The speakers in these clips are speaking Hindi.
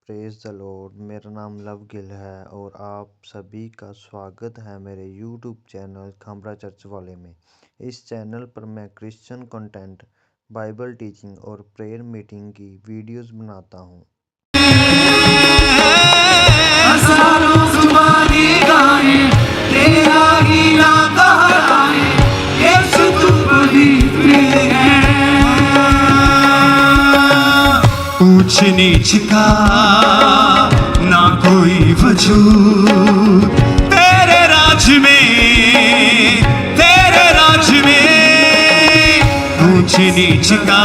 Praise the Lord. मेरा नाम लव गिल है और आप सभी का स्वागत है मेरे यूट्यूब चैनल खामरा चर्च वाले में। इस चैनल पर मैं क्रिश्चियन कंटेंट, बाइबल टीचिंग और प्रेयर मीटिंग की वीडियोस बनाता हूँ। ऊंच नीच का ना कोई वजूद तेरे राज में ऊंच नीच का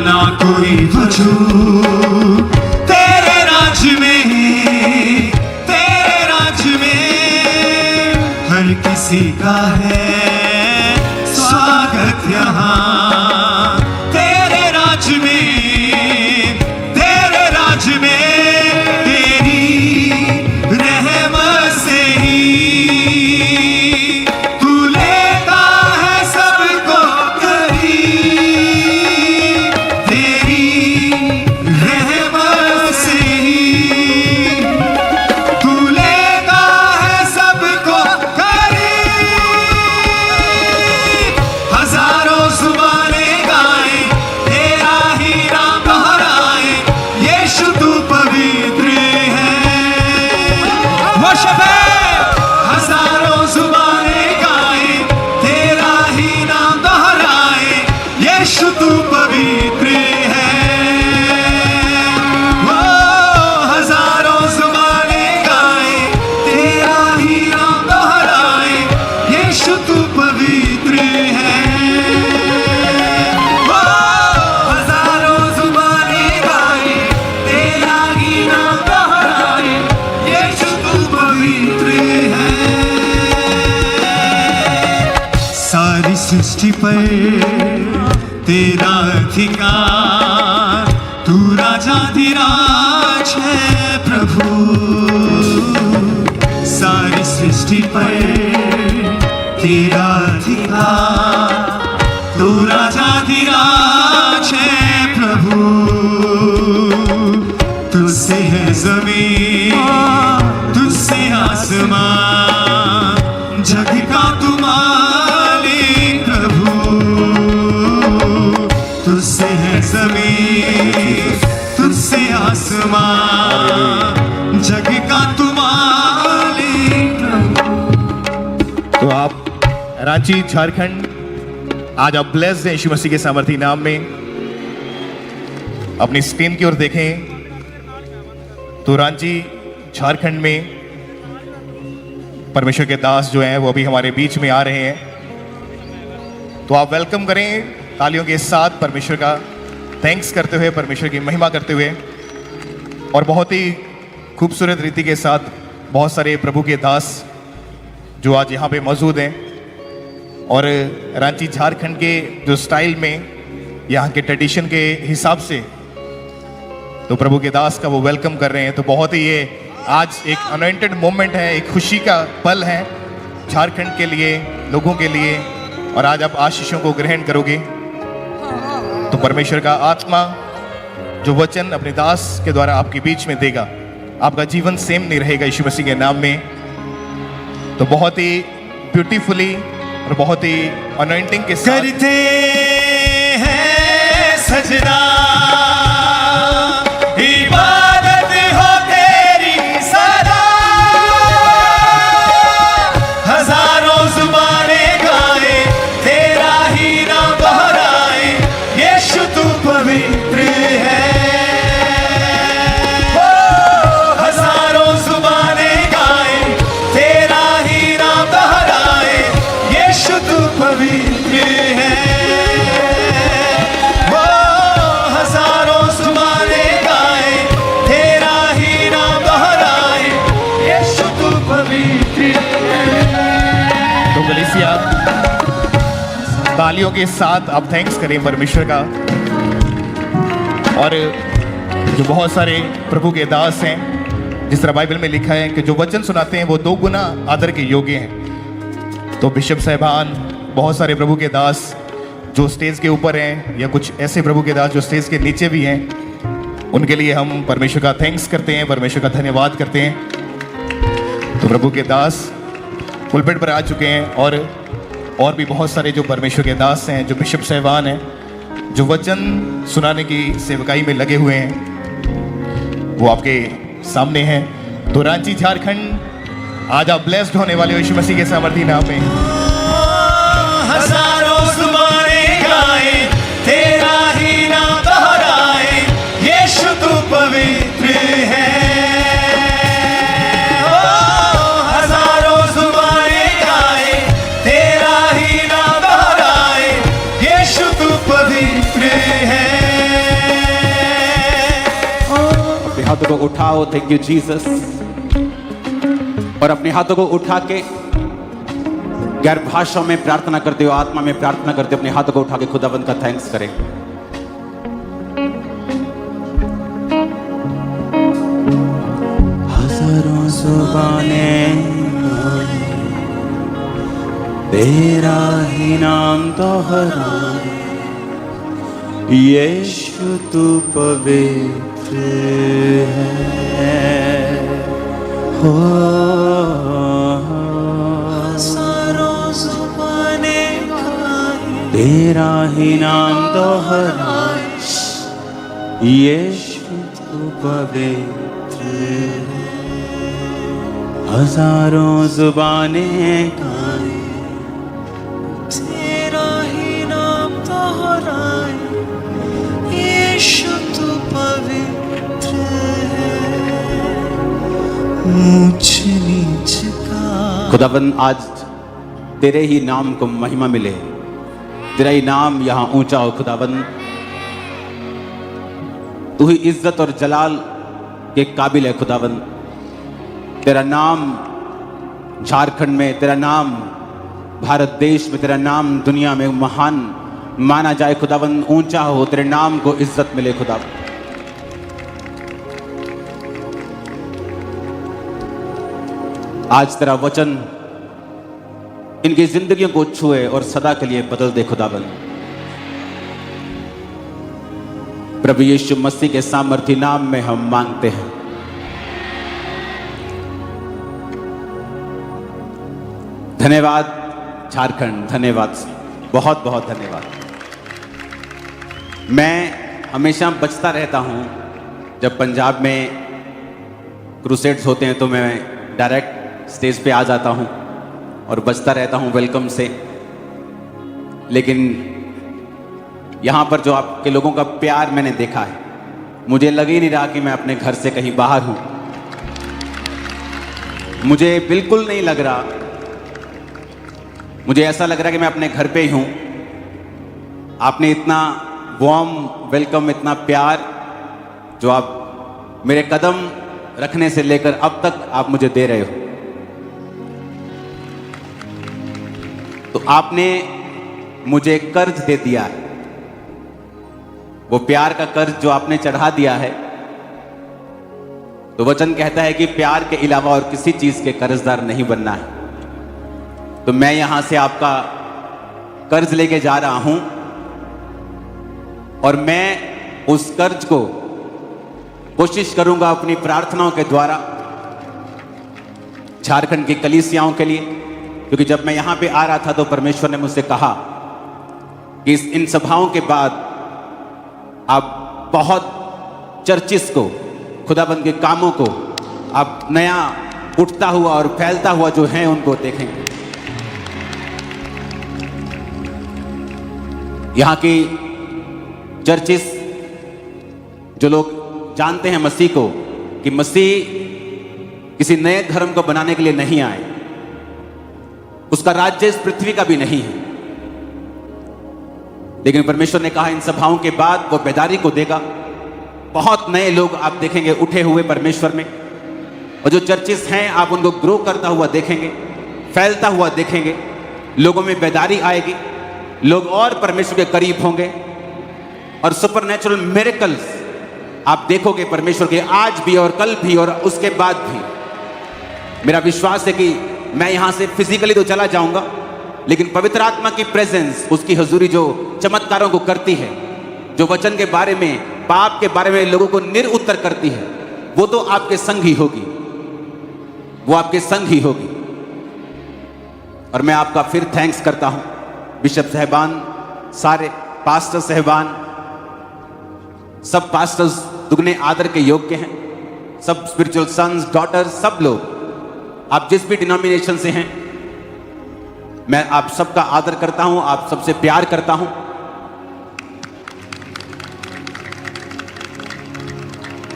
ना कोई वजूद तेरे राज में हर किसी का है स्वागत यहाँ सृष्टि पर तेरा अधिकार, तू राजाधिराज है प्रभु। सारी सृष्टि पर तेरा अधिकार, तू राजाधिराज है प्रभु। तुझसे है जमीन, तुझसे आसमान, जग का तू जमीन, तुझसे आसमान, जग का तू मालिक। तो आप रांची झारखंड, आज आप ब्लेस्ड हैं यीशु मसीह के सामर्थी नाम में। अपनी स्क्रीन की ओर देखें तो रांची झारखंड में परमेश्वर के दास जो हैं वो अभी हमारे बीच में आ रहे हैं। तो आप वेलकम करें तालियों के साथ, परमेश्वर का थैंक्स करते हुए, परमेश्वर की महिमा करते हुए। और बहुत ही खूबसूरत रीति के साथ बहुत सारे प्रभु के दास जो आज यहाँ पे मौजूद हैं और रांची झारखंड के जो स्टाइल में, यहाँ के ट्रेडिशन के हिसाब से तो प्रभु के दास का वो वेलकम कर रहे हैं। तो बहुत ही ये आज एक अनॉइंटेड मोमेंट है, एक खुशी का पल है झारखंड के लिए, लोगों के लिए। और आज आप आशीषों को ग्रहण करोगे तो परमेश्वर का आत्मा जो वचन अपने दास के द्वारा आपके बीच में देगा, आपका जीवन सेम नहीं रहेगा यीशु मसीह के नाम में। तो बहुत ही ब्यूटीफुली और बहुत ही अनॉइंटिंग के साथ करते हैं सजना, इबादत हो तेरी सदा। हजारों जुबाने गाए तेरा ही नाम दोहराए, यीशु तू पवित्र है। हजारों जुबाने गाए तेरा ही नाम दोहराए, यीशु तू पवित्र है। हजारों जुबाने गाए तेरा ही नाम दोहराए, यीशु तू पवित्र है। तो कलीसिया तालियों के साथ आप थैंक्स करें परमेश्वर का। और जो बहुत सारे प्रभु के दास हैं, जिस तरह बाइबल में लिखा है कि जो वचन सुनाते हैं वो 2 गुना आदर के योग्य हैं। तो बिशप साहिबान, बहुत सारे प्रभु के दास जो स्टेज के ऊपर हैं, या कुछ ऐसे प्रभु के दास जो स्टेज के नीचे भी हैं, उनके लिए हम परमेश्वर का थैंक्स करते हैं, परमेश्वर का धन्यवाद करते हैं। तो प्रभु के दास पुलपिट पर आ चुके हैं और भी बहुत सारे जो परमेश्वर के दास हैं, जो बिशप साहिबान हैं, जो वचन सुनाने की सेवकाई में लगे हुए हैं, वो आपके सामने हैं। तो रांची झारखंड, आज आप ब्लेस्ड होने वाले हो यीशु मसीह के सामर्थी नाम में। हजारों जुबानें गाए तेरा ही नाम दोहराए, यीशु तू पवित्र है। हजारों जुबानें गाए तेरा ही नाम दोहराए, यीशु तू पवित्र है। अपने हाथों को उठाओ, थैंक यू जीसस। और अपने हाथों को उठा के गैर भाषाओं में प्रार्थना करते हो, आत्मा में प्रार्थना करते हो, अपने हाथों को उठा के खुदावंद का थैंक्स करें। हजारों जुबानें तेरा ही नाम दोहराए, यीशु तू पवित्र है। हो तेरा ही नाम दोहराए, यीशु तू पवित्र है। हजारों जुबानें गाए तेरा ही नाम दोहराए, यीशु तू पवित्र है। ऊंच नीच का खुदावन, आज तेरे ही नाम को महिमा मिले, तेरा ही नाम यहां ऊंचा हो। खुदावन, तू ही इज्जत और जलाल के काबिल है। खुदावन, तेरा नाम झारखंड में, तेरा नाम भारत देश में, तेरा नाम दुनिया में महान माना जाए। खुदावन, ऊंचा हो, तेरे नाम को इज्जत मिले। खुदावन, आज तेरा वचन इनकी जिंदगियों को छुए और सदा के लिए बदल दे। खुदावन, प्रभु यीशु मसीह के सामर्थी नाम में हम मांगते हैं। धन्यवाद झारखंड, धन्यवाद, बहुत बहुत धन्यवाद। मैं हमेशा बचता रहता हूं, जब पंजाब में क्रूसेड्स होते हैं तो मैं डायरेक्ट स्टेज पे आ जाता हूं और बचता रहता हूं वेलकम से। लेकिन यहां पर जो आपके लोगों का प्यार मैंने देखा है, मुझे लग ही नहीं रहा कि मैं अपने घर से कहीं बाहर हूं। मुझे बिल्कुल नहीं लग रहा, मुझे ऐसा लग रहा है कि मैं अपने घर पे ही हूं। आपने इतना वार्म वेलकम, इतना प्यार जो आप मेरे कदम रखने से लेकर अब तक आप मुझे दे रहे हो, तो आपने मुझे कर्ज दे दिया है। वो प्यार का कर्ज जो आपने चढ़ा दिया है, तो वचन कहता है कि प्यार के अलावा और किसी चीज के कर्जदार नहीं बनना है। तो मैं यहां से आपका कर्ज लेके जा रहा हूं और मैं उस कर्ज को कोशिश करूंगा अपनी प्रार्थनाओं के द्वारा झारखंड की कलीसियाओं के लिए, क्योंकि जब मैं यहां पे आ रहा था तो परमेश्वर ने मुझसे कहा कि इन सभाओं के बाद आप बहुत चर्चिस को, खुदाबंद के कामों को आप नया उठता हुआ और फैलता हुआ जो है उनको देखेंगे। यहां की चर्चिस, जो लोग जानते हैं मसीह को, कि मसीह किसी नए धर्म को बनाने के लिए नहीं आए, उसका राज्य इस पृथ्वी का भी नहीं है, लेकिन परमेश्वर ने कहा इन सभाओं के बाद वो बेदारी को देगा। बहुत नए लोग आप देखेंगे उठे हुए परमेश्वर में, और जो चर्चिस हैं आप उनको ग्रो करता हुआ देखेंगे, फैलता हुआ देखेंगे। लोगों में बेदारी आएगी, लोग और परमेश्वर के करीब होंगे, और सुपरनैचुरल मिरेकल्स आप देखोगे परमेश्वर के, आज भी और कल भी और उसके बाद भी। मेरा विश्वास है कि मैं यहां से फिजिकली तो चला जाऊंगा, लेकिन पवित्र आत्मा की प्रेजेंस, उसकी हुजूरी जो चमत्कारों को करती है, जो वचन के बारे में पाप के बारे में लोगों को निरुत्तर करती है, वो तो आपके संग ही होगी, वो आपके संग ही होगी। और मैं आपका फिर थैंक्स करता हूं, बिशप साहबान, सारे पास्टर साहबान, सब पास्टर्स दुगने आदर के योग्य हैं, सब स्पिरिचुअल सन्स डॉटर्स, सब लोग, आप जिस भी डिनोमिनेशन से हैं, मैं आप सबका आदर करता हूं, आप सबसे प्यार करता हूं।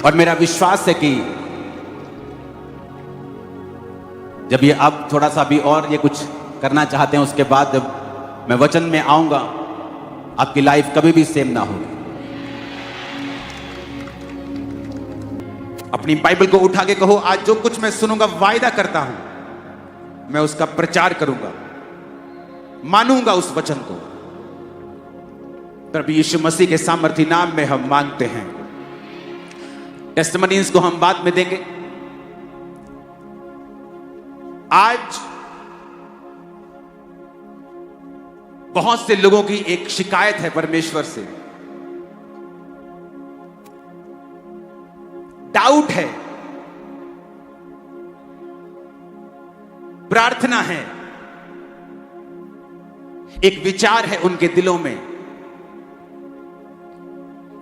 और मेरा विश्वास है कि जब ये अब थोड़ा सा भी और ये कुछ करना चाहते हैं, उसके बाद जब मैं वचन में आऊंगा, आपकी लाइफ कभी भी सेम ना होगी। अपनी बाइबल को उठा के कहो, आज जो कुछ मैं सुनूंगा, वायदा करता हूं मैं उसका प्रचार करूंगा, मानूंगा उस वचन को। प्रभु यीशु मसीह के सामर्थी नाम में हम मांगते हैं। टेस्टिमनीज को हम बाद में देंगे। आज बहुत से लोगों की एक शिकायत है परमेश्वर से, डाउट है, प्रार्थना है, एक विचार है उनके दिलों में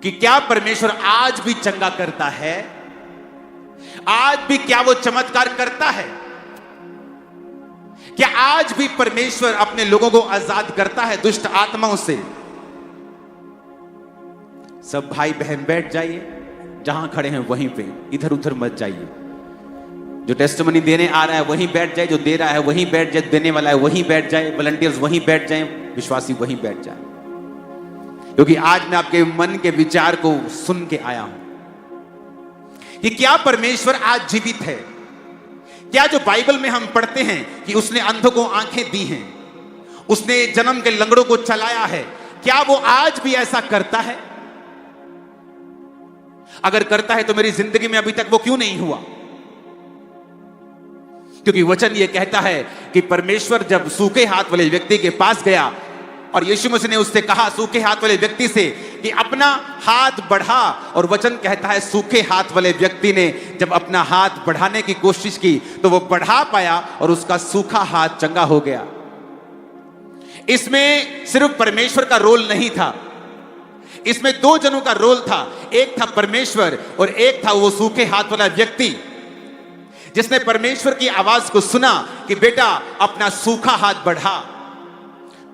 कि क्या परमेश्वर आज भी चंगा करता है, आज भी क्या वो चमत्कार करता है, क्या आज भी परमेश्वर अपने लोगों को आजाद करता है दुष्ट आत्माओं से। सब भाई बहन बैठ जाइए, जहां खड़े हैं वहीं पे, इधर उधर मत जाइए। जो टेस्टिमनी देने आ रहा है वहीं बैठ जाए, जो दे रहा है वहीं बैठ जाए, देने वाला है वहीं बैठ जाए, वॉलंटियर्स वहीं बैठ जाए, विश्वासी वहीं बैठ जाए, क्योंकि आज मैं आपके मन के विचार को सुन के आया हूं कि क्या परमेश्वर आज जीवित है। क्या जो बाइबल में हम पढ़ते हैं कि उसने अंधों को आंखें दी हैं, उसने जन्म के लंगड़ों को चलाया है, क्या वो आज भी ऐसा करता है? अगर करता है तो मेरी जिंदगी में अभी तक वो क्यों नहीं हुआ? क्योंकि वचन ये कहता है कि परमेश्वर जब सूखे हाथ वाले व्यक्ति के पास गया और यीशु मसीह ने उससे कहा, सूखे हाथ वाले व्यक्ति से, कि अपना हाथ बढ़ा, और वचन कहता है सूखे हाथ वाले व्यक्ति ने जब अपना हाथ बढ़ाने की कोशिश की तो वो बढ़ा पाया और उसका सूखा हाथ चंगा हो गया। इसमें सिर्फ परमेश्वर का रोल नहीं था, इसमें दो जनों का रोल था। एक था परमेश्वर और एक था वो सूखे हाथ वाला व्यक्ति, जिसने परमेश्वर की आवाज को सुना कि बेटा अपना सूखा हाथ बढ़ा।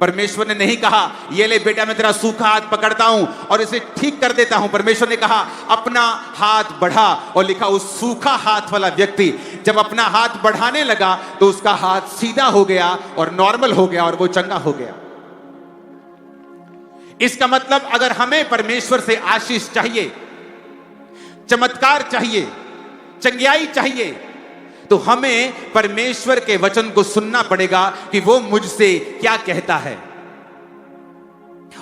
परमेश्वर ने नहीं कहा, ये ले बेटा मैं तेरा सूखा हाथ पकड़ता हूं और इसे ठीक कर देता हूं। परमेश्वर ने कहा अपना हाथ बढ़ा, और लिखा उस सूखा हाथ वाला व्यक्ति जब अपना हाथ बढ़ाने लगा तो उसका हाथ सीधा हो गया और नॉर्मल हो गया और वो चंगा हो गया। इसका मतलब अगर हमें परमेश्वर से आशीष चाहिए, चमत्कार चाहिए, चंगियाई चाहिए, तो हमें परमेश्वर के वचन को सुनना पड़ेगा कि वो मुझसे क्या कहता है,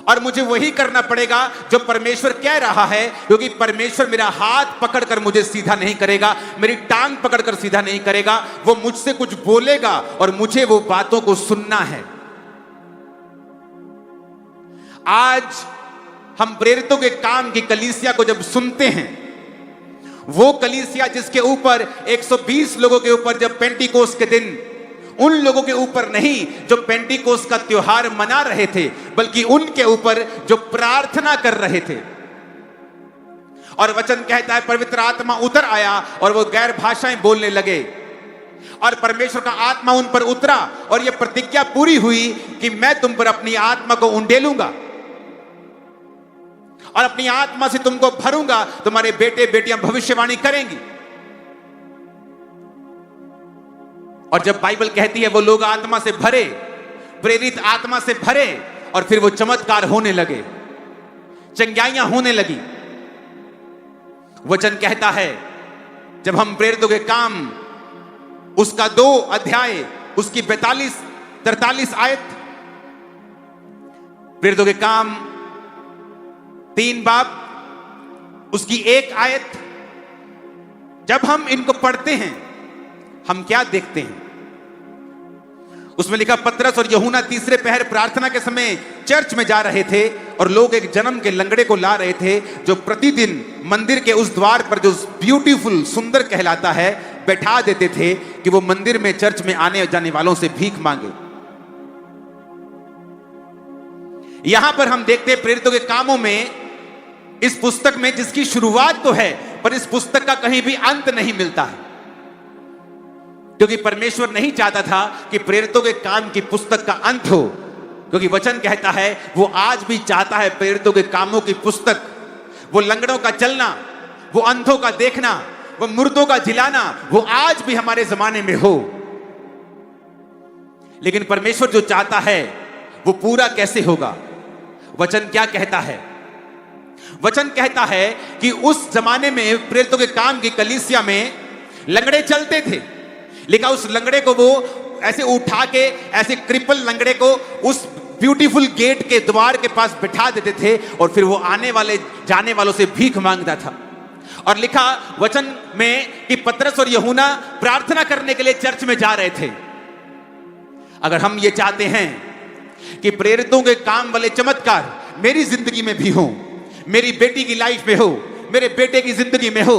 और मुझे वही करना पड़ेगा जो परमेश्वर कह रहा है। क्योंकि परमेश्वर मेरा हाथ पकड़कर मुझे सीधा नहीं करेगा, मेरी टांग पकड़कर सीधा नहीं करेगा, वो मुझसे कुछ बोलेगा और मुझे वो बातों को सुनना है। आज हम प्रेरितों के काम की कलीसिया को जब सुनते हैं, वो कलीसिया जिसके ऊपर 120 लोगों के ऊपर जब पेंटिकोस के दिन, उन लोगों के ऊपर नहीं जो पेंटिकोस का त्योहार मना रहे थे, बल्कि उनके ऊपर जो प्रार्थना कर रहे थे। और वचन कहता है पवित्र आत्मा उतर आया और वो गैर भाषाएं बोलने लगे, और परमेश्वर का आत्मा उन पर उतरा, और ये प्रतिज्ञा पूरी हुई कि मैं तुम पर अपनी आत्मा को उंडेलूंगा और अपनी आत्मा से तुमको भरूंगा, तुम्हारे बेटे बेटियां भविष्यवाणी करेंगी। और जब बाइबल कहती है वो लोग आत्मा से भरे, प्रेरित आत्मा से भरे, और फिर वो चमत्कार होने लगे, चंगाइयां होने लगी। वचन कहता है जब हम प्रेरितों के काम उसका 2 अध्याय उसकी 42-43 आयत, प्रेरितों के काम 3 बाब उसकी 1 आयत, जब हम इनको पढ़ते हैं हम क्या देखते हैं? उसमें लिखा पतरस और यूहन्ना तीसरे पहर प्रार्थना के समय चर्च में जा रहे थे और लोग एक जन्म के लंगड़े को ला रहे थे, जो प्रतिदिन मंदिर के उस द्वार पर जो ब्यूटीफुल सुंदर कहलाता है बैठा देते थे कि वो मंदिर में चर्च में आने जाने वालों से भीख मांगे। यहां पर हम देखते हैं प्रेरितों के कामों में, इस पुस्तक में जिसकी शुरुआत तो है पर इस पुस्तक का कहीं भी अंत नहीं मिलता है, क्योंकि परमेश्वर नहीं चाहता था कि प्रेरितों के काम की पुस्तक का अंत हो, क्योंकि वचन कहता है वो आज भी चाहता है प्रेरितों के कामों की पुस्तक, वो लंगड़ों का चलना, वो अंधों का देखना, वो मुर्दों का जिलाना, वो आज भी हमारे जमाने में हो। लेकिन परमेश्वर जो चाहता है वो पूरा कैसे होगा? वचन क्या कहता है? वचन कहता है कि उस जमाने में प्रेरितों के काम की कलीसिया में लंगड़े चलते थे, लेकिन उस लंगड़े को वो ऐसे उठा के, ऐसे क्रिपल लंगड़े को उस ब्यूटीफुल गेट के द्वार के पास बिठा देते थे और फिर वो आने वाले जाने वालों से भीख मांगता था। और लिखा वचन में कि पतरस और यूहन्ना प्रार्थना करने के लिए चर्च में जा रहे थे। अगर हम ये चाहते हैं कि प्रेरितों के काम वाले चमत्कार मेरी जिंदगी में भी हो, मेरी बेटी की लाइफ में हो, मेरे बेटे की जिंदगी में हो,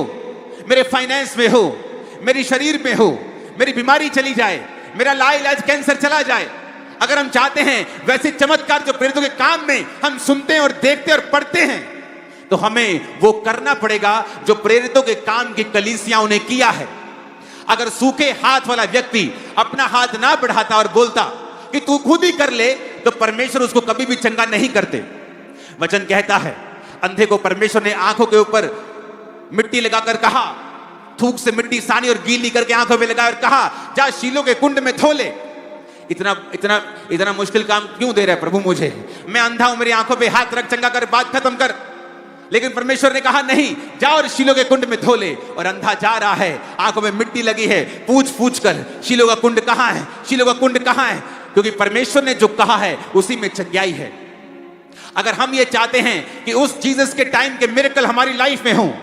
मेरे फाइनेंस में हो, मेरी शरीर में हो, मेरी बीमारी चली जाए, मेरा लाइलाज कैंसर चला जाए, अगर हम चाहते हैं वैसे चमत्कार जो प्रेरितों के काम में हम सुनते हैं और देखते और पढ़ते हैं, तो हमें वो करना पड़ेगा जो प्रेरितों के काम की कलीसियाओं ने किया है। अगर सूखे हाथ वाला व्यक्ति अपना हाथ ना बढ़ाता और बोलता कि तू खुद ही कर ले, तो परमेश्वर उसको कभी भी चंगा नहीं करते। वचन कहता है अंधे को परमेश्वर ने आंखों के ऊपर मिट्टी लगाकर कहा, थूक से मिट्टी सानी और गीली करके आंखों में लगाया और कहा जा शीलो के कुंड में धो ले। इतना इतना इतना मुश्किल काम क्यों दे रहा है प्रभु मुझे? मैं अंधा हूं, मेरी आंखों पे हाथ रख, चंगा कर, बात खत्म कर। लेकिन परमेश्वर ने कहा नहीं, जा और शीलो के कुंड में धो ले। और अंधा जा रहा है, आंखों में मिट्टी लगी है, पूछ पूछ कर शीलो का कुंड कहां है, शीलो का कुंड कहां है? क्योंकि परमेश्वर ने जो कहा है उसी में चंगाई है। अगर हम ये चाहते हैं कि उस जीसस के टाइम के मिरेकल हमारी लाइफ में हो,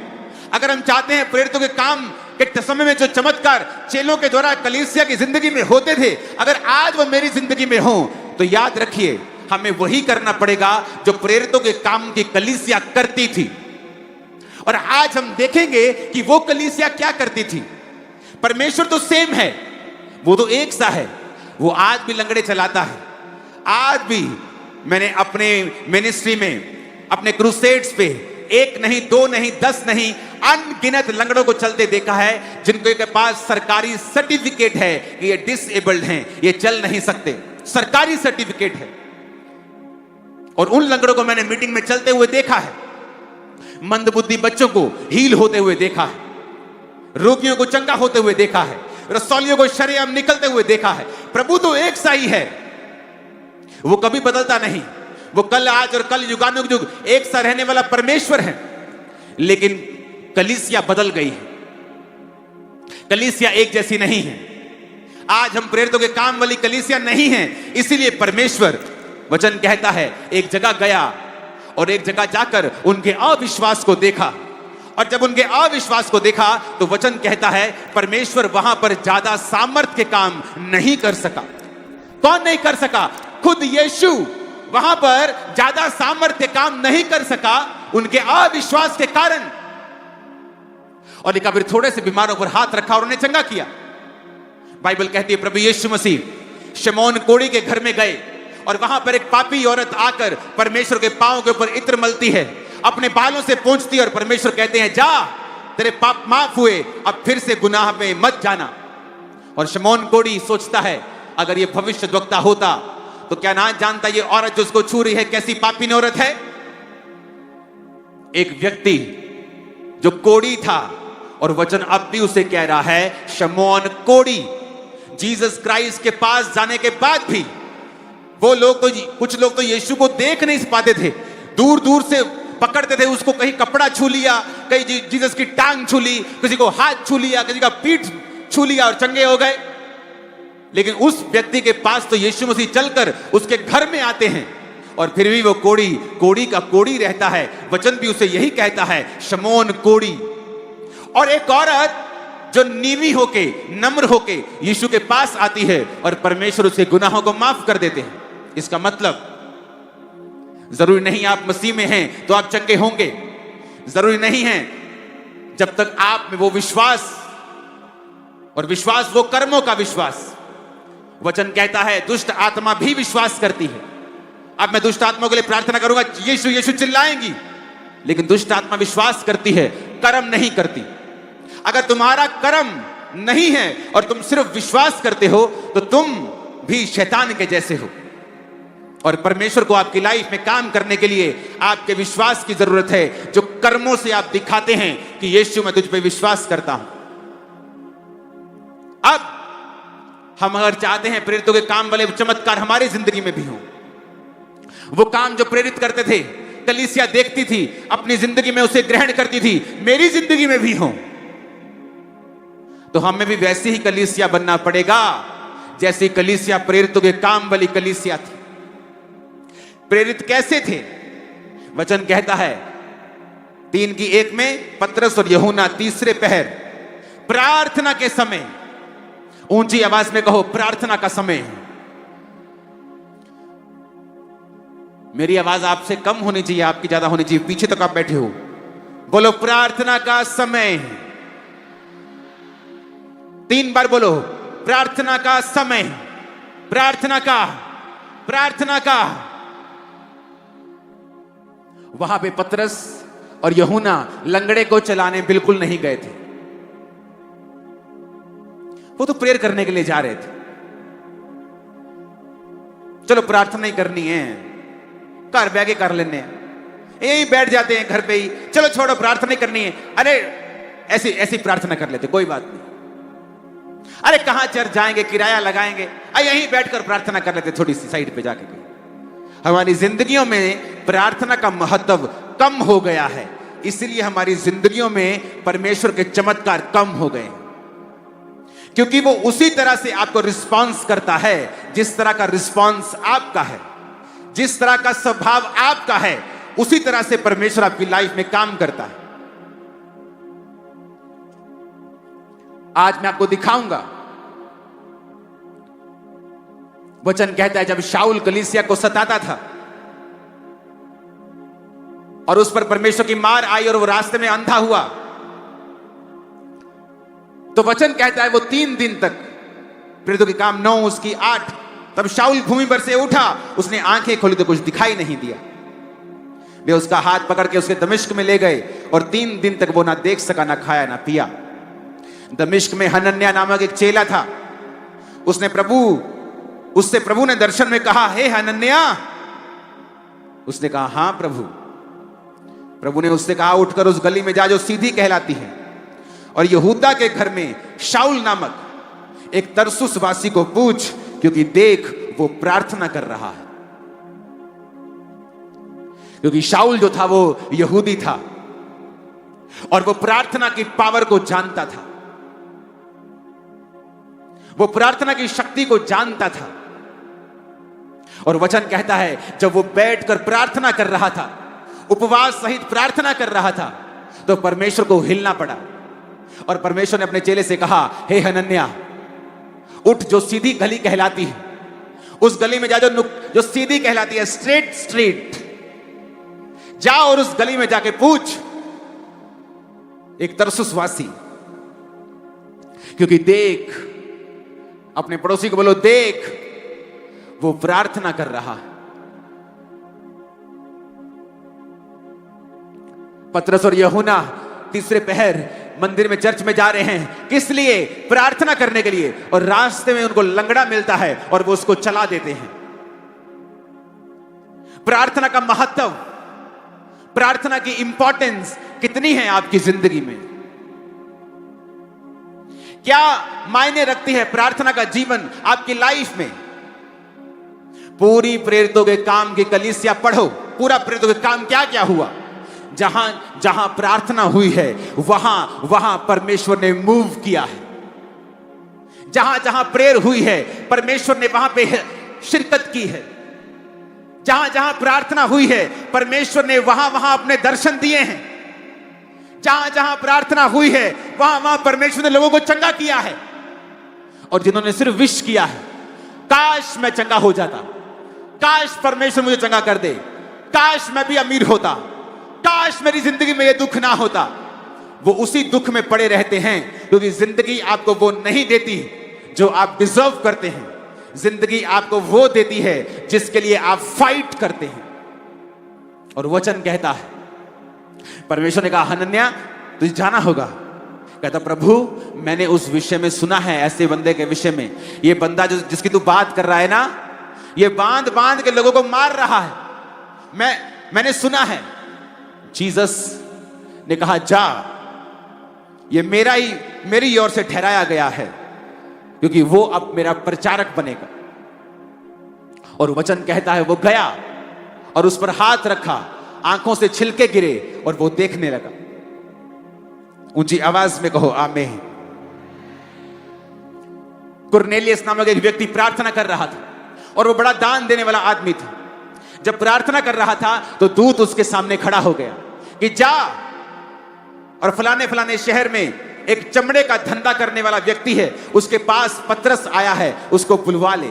अगर हम चाहते हैं प्रेरितों के काम के समय में जो चमत्कार चेलों के द्वारा कलीसिया की जिंदगी में होते थे, अगर आज वो मेरी जिंदगी में हो, तो याद रखिए हमें वही करना पड़ेगा जो प्रेरितों के काम की कलीसिया करती थी। और आज हम देखेंगे कि वो कलीसिया क्या करती थी। परमेश्वर तो सेम है, वो तो एक सा है, वो आज भी लंगड़े चलाता है। आज भी मैंने अपने मिनिस्ट्री में, अपने क्रूसेड्स पे 1 नहीं 2 नहीं 10 नहीं अनगिनत लंगड़ों को चलते देखा है, जिनके के पास सरकारी सर्टिफिकेट है कि ये डिसेबल्ड हैं, ये चल नहीं सकते, सरकारी सर्टिफिकेट है। और उन लंगड़ों को मैंने मीटिंग में चलते हुए देखा है, मंदबुद्धि बच्चों को हील होते हुए देखा है, रोगियों को चंगा होते हुए देखा है, रसौलियों को शरेआम निकलते हुए देखा है। प्रभु तो एक सा ही है, वो कभी बदलता नहीं, वो कल आज और कल युगानुयुग एक सा रहने वाला परमेश्वर है। लेकिन कलीसिया बदल गई है, कलीसिया एक जैसी नहीं है। आज हम प्रेरितों के काम वाली कलीसिया नहीं है, इसीलिए परमेश्वर वचन कहता है एक जगह गया और एक जगह जाकर उनके अविश्वास को देखा, और जब उनके अविश्वास को देखा तो वचन कहता है परमेश्वर वहां पर ज्यादा सामर्थ के काम नहीं कर सका। कौन नहीं कर सका? खुद यीशु वहां पर ज्यादा सामर्थ्य काम नहीं कर सका उनके अविश्वास के कारण। और लिखा फिर थोड़े से बीमारों पर हाथ रखा और उन्हें चंगा किया। बाइबल कहती है प्रभु यीशु मसीह शमौन कोढ़ी के घर में गए और वहां पर एक पापी औरत आकर परमेश्वर के पांव के ऊपर इत्र मलती है, अपने बालों से पोंछती है, और परमेश्वर कहते हैं जा तेरे पाप माफ हुए, अब फिर से गुनाह में मत जाना। और शमौन कोढ़ी सोचता है अगर ये भविष्यद्वक्ता होता तो क्या ना जानता ये औरत जो उसको छू रही है कैसी पापीन औरत है। एक व्यक्ति जो कोढ़ी था, और वचन अब भी उसे कह रहा है शमौन कोढ़ी। जीसस क्राइस्ट के पास जाने के बाद भी वो लोग तो, कुछ लोग तो यीशु को देख नहीं पाते थे, दूर दूर से पकड़ते थे उसको, कहीं कपड़ा छू लिया, कहीं जीसस की टांग छू ली, किसी को हाथ छू लिया, किसी का पीठ छू लिया और चंगे हो गए। लेकिन उस व्यक्ति के पास तो यीशु मसीह चलकर उसके घर में आते हैं, और फिर भी वो कोढ़ी का कोढ़ी रहता है। वचन भी उसे यही कहता है शमौन कोढ़ी। और एक औरत जो नीवी होके, नम्र होके यीशु के पास आती है और परमेश्वर उसके गुनाहों को माफ कर देते हैं। इसका मतलब जरूरी नहीं आप मसीह में हैं तो आप चंगे होंगे, जरूरी नहीं है। जब तक आप में वो विश्वास, और विश्वास वो कर्मों का विश्वास, वचन कहता है दुष्ट आत्मा भी विश्वास करती है। अब मैं दुष्ट आत्मा के लिए प्रार्थना करूंगा, यीशु यीशु चिल्लाएंगी, लेकिन दुष्ट आत्मा विश्वास करती है, कर्म नहीं करती। अगर तुम्हारा कर्म नहीं है और तुम सिर्फ विश्वास करते हो तो तुम भी शैतान के जैसे हो। और परमेश्वर को आपकी लाइफ में काम करने के लिए आपके विश्वास की जरूरत है, जो कर्मों से आप दिखाते हैं कि यीशु मैं तुझ पे विश्वास करता हूं। अब हम अगर चाहते हैं प्रेरितों के काम वाले चमत्कार हमारी जिंदगी में भी हो, वो काम जो प्रेरित करते थे, कलीसिया देखती थी, अपनी जिंदगी में उसे ग्रहण करती थी, मेरी जिंदगी में भी हो, तो हमें भी वैसी ही कलीसिया बनना पड़ेगा जैसी कलीसिया प्रेरितों के काम वाली कलीसिया थी। प्रेरित कैसे थे? वचन कहता है 3:1 में, पतरस और यूहन्ना तीसरे पहर प्रार्थना के समय, ऊंची आवाज में कहो प्रार्थना का समय है। मेरी आवाज आपसे कम होनी चाहिए, आपकी ज्यादा होनी चाहिए, पीछे तक आप बैठे हो, बोलो प्रार्थना का समय है। 3 बार बोलो प्रार्थना का समय, प्रार्थना का। वहां पे पतरस और यूहन्ना लंगड़े को चलाने बिल्कुल नहीं गए थे, वो तो प्रेयर करने के लिए जा रहे थे। चलो प्रार्थना ही करनी है, घर बह के कर लेने, यही बैठ जाते हैं घर पे ही, चलो छोड़ो प्रार्थना ही करनी है, अरे ऐसी प्रार्थना कर लेते, कोई बात नहीं, अरे कहां चर्च जाएंगे, किराया लगाएंगे, यहीं बैठकर प्रार्थना कर लेते, थोड़ी सी साइड पे जाके। हमारी जिंदगियों में प्रार्थना का महत्व कम हो गया है, इसलिए हमारी जिंदगियों में परमेश्वर के चमत्कार कम हो गए, क्योंकि वो उसी तरह से आपको रिस्पॉन्स करता है जिस तरह का रिस्पॉन्स आपका है, जिस तरह का स्वभाव आपका है, उसी तरह से परमेश्वर आपकी लाइफ में काम करता है। आज मैं आपको दिखाऊंगा, वचन कहता है जब शाऊल कलीसिया को सताता था और उस पर परमेश्वर की मार आई और वो रास्ते में अंधा हुआ, तो वचन कहता है वो 3 दिन तक, प्रेरितों के काम 9 उसकी 8, तब शाऊल भूमि पर से उठा, उसने आंखें खोली तो कुछ दिखाई नहीं दिया। वे उसका हाथ पकड़ के उसके दमिश्क में ले गए और 3 दिन तक वो ना देख सका, ना खाया ना पिया। दमिश्क में हनन्याह नामक एक चेला था, उससे प्रभु ने दर्शन में कहा, हे हनन्याह। उसने कहा हाँ प्रभु। प्रभु ने उससे कहा उठकर उस गली में जा जो सीधी कहलाती है, और यहूदा के घर में शाऊल नामक एक तरसुस वासी को पूछ, क्योंकि देख वो प्रार्थना कर रहा है। क्योंकि शाऊल जो था वो यहूदी था और वो प्रार्थना की पावर को जानता था, वो प्रार्थना की शक्ति को जानता था। और वचन कहता है जब वो बैठकर प्रार्थना कर रहा था, उपवास सहित प्रार्थना कर रहा था, तो परमेश्वर को हिलना पड़ा और परमेश्वर ने अपने चेले से कहा, हे हनन्याह उठ, जो सीधी गली कहलाती है उस गली में जा, जो सीधी कहलाती है, स्ट्रीट जा और उस गली में जाके पूछ एक तरसुस वासी, क्योंकि देख, अपने पड़ोसी को बोलो देख वो प्रार्थना कर रहा है। पतरस और यूहन्ना तीसरे पहर मंदिर में, चर्च में जा रहे हैं, किस लिए? प्रार्थना करने के लिए, और रास्ते में उनको लंगड़ा मिलता है और वो उसको चला देते हैं। प्रार्थना का महत्व, प्रार्थना की इंपॉर्टेंस कितनी है आपकी जिंदगी में? क्या मायने रखती है प्रार्थना का जीवन आपकी लाइफ में? पूरी प्रेरितों के काम की कलीसिया पढ़ो, पूरा प्रेरितों के काम क्या क्या हुआ। जहां जहां प्रार्थना हुई है वहां वहां परमेश्वर ने मूव किया है। जहां जहां प्रेयर हुई है परमेश्वर ने वहां पे शिरकत की है। जहां जहां प्रार्थना हुई है परमेश्वर ने वहां वहां अपने दर्शन दिए हैं। जहां जहां प्रार्थना हुई है वहां वहां परमेश्वर ने लोगों को चंगा किया है। और जिन्होंने सिर्फ विश किया है, काश मैं चंगा हो जाता, काश परमेश्वर मुझे चंगा कर दे, काश मैं भी अमीर होता, काश मेरी जिंदगी में यह दुख ना होता। वो उसी दुख में पड़े रहते हैं क्योंकि जिंदगी आपको वो नहीं देती जो आप डिजर्व करते हैं। जिंदगी आपको वो देती है जिसके लिए आप फाइट करते हैं। और वचन कहता है, परमेश्वर ने कहा हनन्या तुझे जाना होगा। कहता प्रभु मैंने उस विषय में सुना है, ऐसे बंदे के विषय में, ये बंदा जो जिसकी तू बात कर रहा है ना, ये बांध बांध के लोगों को मार रहा है, मैंने सुना है। जीसस ने कहा जा, ये मेरी ओर से ठहराया गया है क्योंकि वो अब मेरा प्रचारक बनेगा। और वचन कहता है वो गया और उस पर हाथ रखा, आंखों से छिलके गिरे और वो देखने लगा। ऊंची आवाज में कहो आमीन। कुरनेलियस नामक एक व्यक्ति प्रार्थना कर रहा था और वो बड़ा दान देने वाला आदमी था। जब प्रार्थना कर रहा था तो दूत उसके सामने खड़ा हो गया कि जा और फलाने फलाने शहर में एक चमड़े का धंधा करने वाला व्यक्ति है, उसके पास पतरस आया है, उसको बुलवा ले।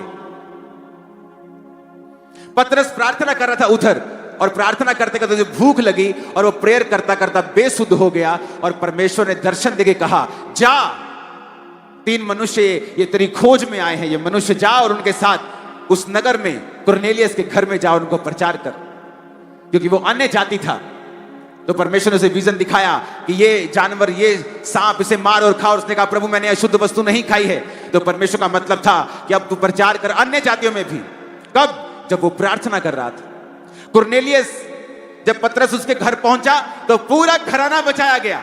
पतरस प्रार्थना कर रहा था उधर, और प्रार्थना करते करते जो भूख लगी और वो प्रेयर करता करता बेसुध हो गया और परमेश्वर ने दर्शन देके कहा जा, 3 मनुष्य ये तेरी खोज में आए हैं, ये मनुष्य जा और उनके साथ उस नगर में कुरनेलियस के घर में जा, उनको प्रचार कर। क्योंकि वो अन्य जाति था तो परमेश्वर ने उसे विजन दिखाया कि ये जानवर, ये सांप, इसे मार और खा। और उसने कहा प्रभु मैंने अशुद्ध वस्तु नहीं खाई है। तो परमेश्वर का मतलब था कि अब तू प्रचार कर अन्य जातियों में भी। कब? जब वो प्रार्थना कर रहा था। कुरनेलियस जब पतरस उसके घर पहुंचा तो पूरा घराना बचाया गया।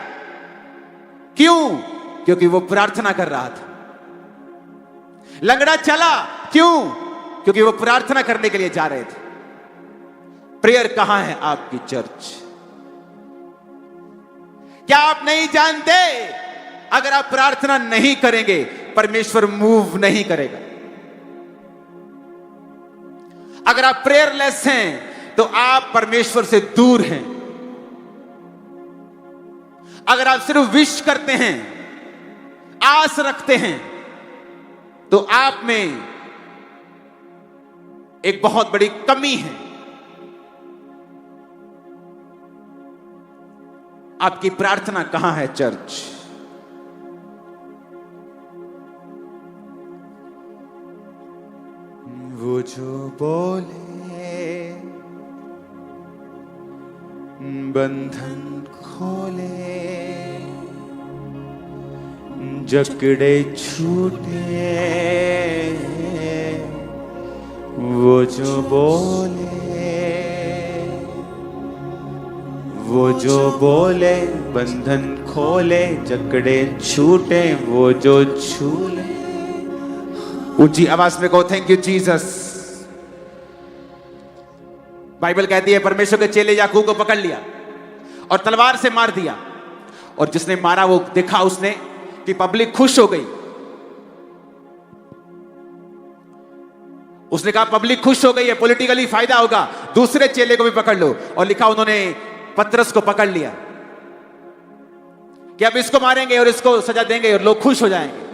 क्यों? क्योंकि वो प्रार्थना कर रहा था। लंगड़ा चला, क्यों? क्योंकि वो प्रार्थना करने के लिए जा रहे थे। प्रेयर कहां है आपकी चर्च? क्या आप नहीं जानते अगर आप प्रार्थना नहीं करेंगे परमेश्वर मूव नहीं करेगा। अगर आप प्रेयरलेस हैं तो आप परमेश्वर से दूर हैं। अगर आप सिर्फ विश करते हैं, आस रखते हैं, तो आप में एक बहुत बड़ी कमी है। आपकी प्रार्थना कहां है चर्च? वो जो बोले बंधन खोले, जकड़े छूटे, वो जो बोले, वो जो बोले बंधन खोले, जकड़े छूटे, वो जो छूले। ऊंची आवाज में कहो थैंक यू जीसस। बाइबल कहती है परमेश्वर के चेले याकूब को पकड़ लिया और तलवार से मार दिया। और जिसने मारा वो देखा उसने कि पब्लिक खुश हो गई। उसने कहा पब्लिक खुश हो गई है, पॉलिटिकली फायदा होगा, दूसरे चेले को भी पकड़ लो। और लिखा उन्होंने पतरस को पकड़ लिया कि अब इसको मारेंगे और इसको सजा देंगे और लोग खुश हो जाएंगे।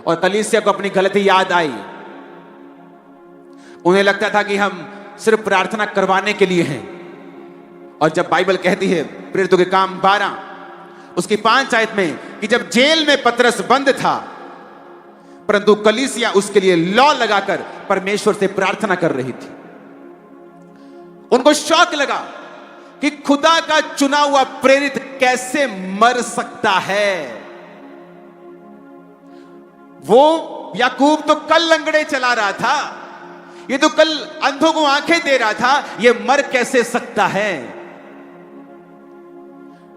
और कलीसिया को अपनी गलती याद आई। उन्हें लगता था कि हम सिर्फ प्रार्थना करवाने के लिए हैं। और जब बाइबल कहती है प्रेरितों के काम 12 उसकी 5 आयत में कि जब जेल में पतरस बंद था परंतु कलीसिया उसके लिए लॉ लगाकर परमेश्वर से प्रार्थना कर रही थी। उनको शौक लगा कि खुदा का चुना हुआ प्रेरित कैसे मर सकता है। वो याकूब तो कल लंगड़े चला रहा था, ये तो कल अंधों को आंखें दे रहा था, ये मर कैसे सकता है।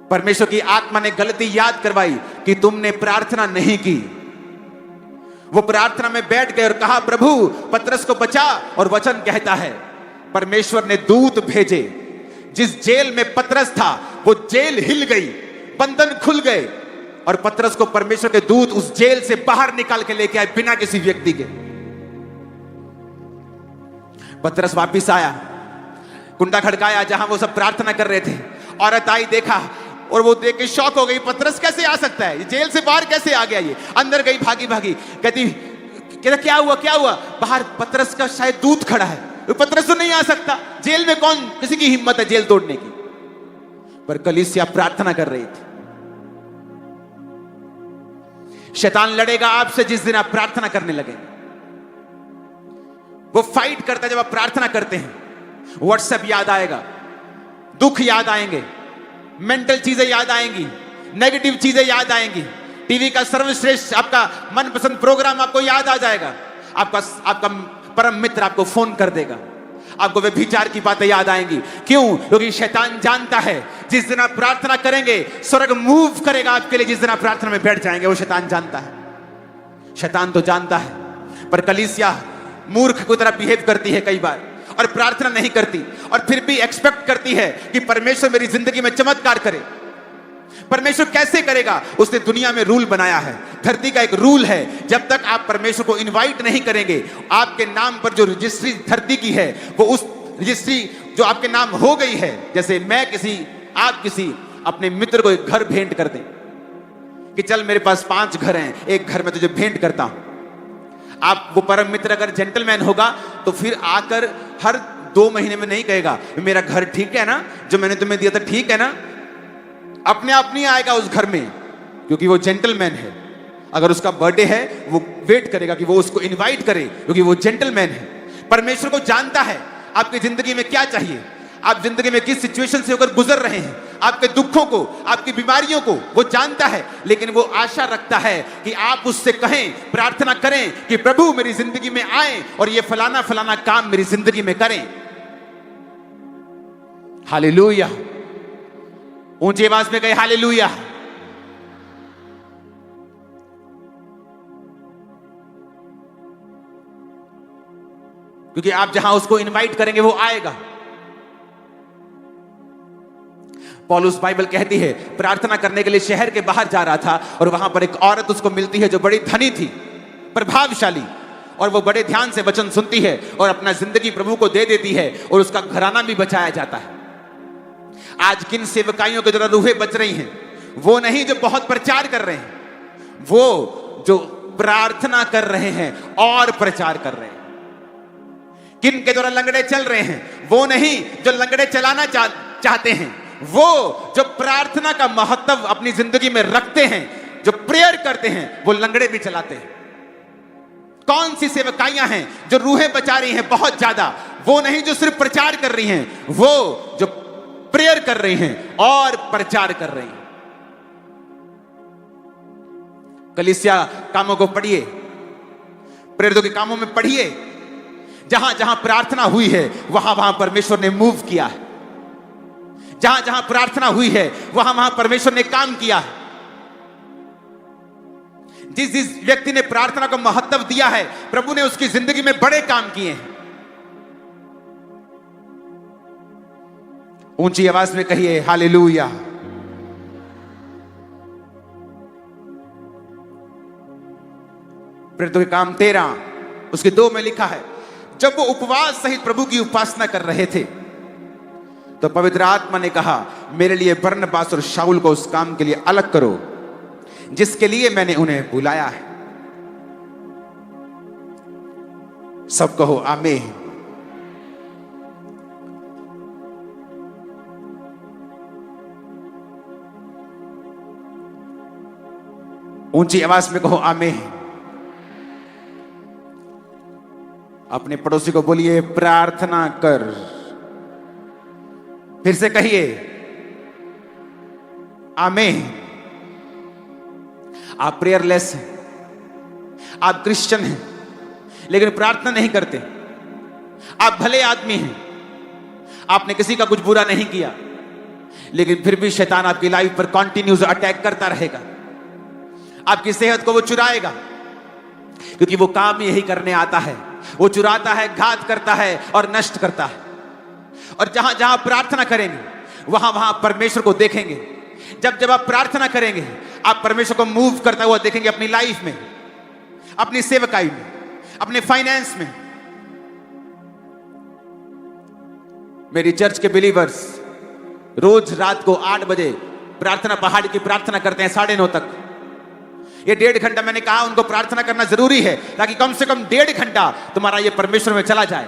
परमेश्वर की आत्मा ने गलती याद करवाई कि तुमने प्रार्थना नहीं की। वो प्रार्थना में बैठ गए और कहा प्रभु पतरस को बचा। और वचन कहता है परमेश्वर ने दूत भेजे। जिस जेल में पतरस था वो जेल हिल गई, बंधन खुल गए और पतरस को परमेश्वर के दूत उस जेल से बाहर निकाल के लेके आए बिना किसी व्यक्ति के। पतरस वापिस आया, कुंडा खड़काया जहां वो सब प्रार्थना कर रहे थे। औरत आई, देखा और वो देख के शॉक हो गई, पतरस कैसे आ सकता है, जेल से बाहर कैसे आ गया ये। अंदर गई भागी भागी, कहती क्या हुआ क्या हुआ। बाहर पतरस का शायद दूत खड़ा है। पतरस तो नहीं आ सकता, जेल में कौन, किसी की हिम्मत है जेल तोड़ने की। पर कलीसिया प्रार्थना कर रही थी। शैतान लड़ेगा आपसे जिस दिन आप प्रार्थना करने लगेंगे। वो फाइट करता है जब आप प्रार्थना करते हैं। व्हाट्सएप याद आएगा, दुख याद आएंगे, मेंटल चीजें याद आएंगी, नेगेटिव चीजें याद आएंगी, टीवी का सर्वश्रेष्ठ आपका मनपसंद प्रोग्राम आपको याद आ जाएगा, आपका परम मित्र आपको फोन कर देगा, आपको व्यभिचार की बातें याद आएंगी। क्यों? क्योंकि शैतान जानता है जिस दिन आप प्रार्थना करेंगे स्वर्ग मूव करेगा आपके लिए। जिस दिन आप प्रार्थना में बैठ जाएंगे, वो शैतान जानता है। शैतान तो जानता है, पर कलीसिया मूर्ख की तरह बिहेव करती है कई बार और प्रार्थना नहीं करती, और फिर भी एक्सपेक्ट करती है कि परमेश्वर मेरी जिंदगी में चमत्कार करे। परमेश्वर कैसे करेगा? उसने दुनिया में रूल बनाया है, धरती का एक रूल है। जब तक आप परमेश्वर को इनवाइट नहीं करेंगे, आपके नाम पर जो रजिस्ट्री धरती की है, वो उस रजिस्ट्री जो आपके नाम हो गई है, जैसे आप किसी अपने मित्र को एक घर भेंट कर दें कि चल मेरे पास 5 घर हैं, एक घर में तुझे भेंट करता हूं। आप वो परम मित्र अगर जेंटलमैन होगा तो फिर आकर हर 2 महीने में नहीं कहेगा मेरा घर ठीक है ना, जो मैंने तुम्हें दिया था ठीक है ना। अपने आप नहीं आएगा उस घर में, क्योंकि वो जेंटलमैन है। अगर उसका बर्थडे है, वो वेट करेगा कि वो उसको इनवाइट करे, क्योंकि वो जेंटलमैन है। परमेश्वर को जानता है आपकी जिंदगी में क्या चाहिए, आप जिंदगी में किस सिचुएशन से होकर गुजर रहे हैं, आपके दुखों को, आपकी बीमारियों को वो जानता है। लेकिन वो आशा रखता है कि आप उससे कहें, प्रार्थना करें कि प्रभु मेरी जिंदगी में आए और ये फलाना फलाना काम मेरी जिंदगी में करें। हालेलुया, ऊंची आवाज में कहे हालेलुया। क्योंकि आप जहां उसको इनवाइट करेंगे वो आएगा। पौलुस बाइबल कहती है प्रार्थना करने के लिए शहर के बाहर जा रहा था और वहां पर एक औरत उसको मिलती है जो बड़ी धनी थी, प्रभावशाली, और वो बड़े ध्यान से वचन सुनती है और अपना जिंदगी प्रभु को दे देती है और उसका घराना भी बचाया जाता है। आज किन सेवकाइयों के द्वारा रूहें बच रही हैं? वो नहीं जो बहुत प्रचार कर रहे हैं, वो जो प्रार्थना कर रहे हैं और प्रचार कर रहे हैं। किन के द्वारा लंगड़े चल रहे हैं? वो नहीं जो लंगड़े चलाना चाहते हैं, वो जो प्रार्थना का महत्व अपनी जिंदगी में रखते हैं, जो प्रेयर करते हैं, वो लंगड़े भी चलाते हैं। कौन सी सेवकाइयां हैं जो रूहें बचा रही हैं बहुत ज्यादा? वो नहीं जो सिर्फ प्रचार कर रही हैं, वो जो प्रेयर कर रही हैं और प्रचार कर रही हैं। कलीसिया कामों को पढ़िए, प्रेरितों के कामों में पढ़िए। जहां जहां प्रार्थना हुई है वहां वहां परमेश्वर ने मूव किया है। जहां जहां प्रार्थना हुई है वहां वहां परमेश्वर ने काम किया है। जिस जिस व्यक्ति ने प्रार्थना को महत्व दिया है, प्रभु ने उसकी जिंदगी में बड़े काम किए हैं। ऊंची आवाज में कहिए हालेलुया। प्रेरितों के काम 13 उसके 2 में लिखा है, जब वो उपवास सहित प्रभु की उपासना कर रहे थे तो पवित्र आत्मा ने कहा, मेरे लिए बरनबास और शाऊल को उस काम के लिए अलग करो जिसके लिए मैंने उन्हें बुलाया है। सब कहो आमीन। ऊंची आवाज में कहो आमीन। अपने पड़ोसी को बोलिए प्रार्थना कर। फिर से कहिए आमीन। आप प्रेयरलेस हैं, आप क्रिश्चियन हैं, लेकिन प्रार्थना नहीं करते। आप भले आदमी हैं, आपने किसी का कुछ बुरा नहीं किया, लेकिन फिर भी शैतान आपकी लाइफ पर कॉन्टिन्यूस अटैक करता रहेगा। आपकी सेहत को वो चुराएगा, क्योंकि वो काम यही करने आता है। वो चुराता है, घात करता है और नष्ट करता है। और जहां जहां प्रार्थना करेंगे वहां वहां परमेश्वर को देखेंगे। जब जब आप प्रार्थना करेंगे आप परमेश्वर को मूव करता हुआ देखेंगे, अपनी लाइफ में, अपनी सेवकाई में, अपने फाइनेंस में। मेरी चर्च के बिलीवर्स रोज रात को 8 बजे प्रार्थना पहाड़ की प्रार्थना करते हैं 9:30 तक। ये 1.5 घंटा मैंने कहा उनको प्रार्थना करना जरूरी है, ताकि कम से कम 1.5 घंटा तुम्हारा ये परमेश्वर में चला जाए।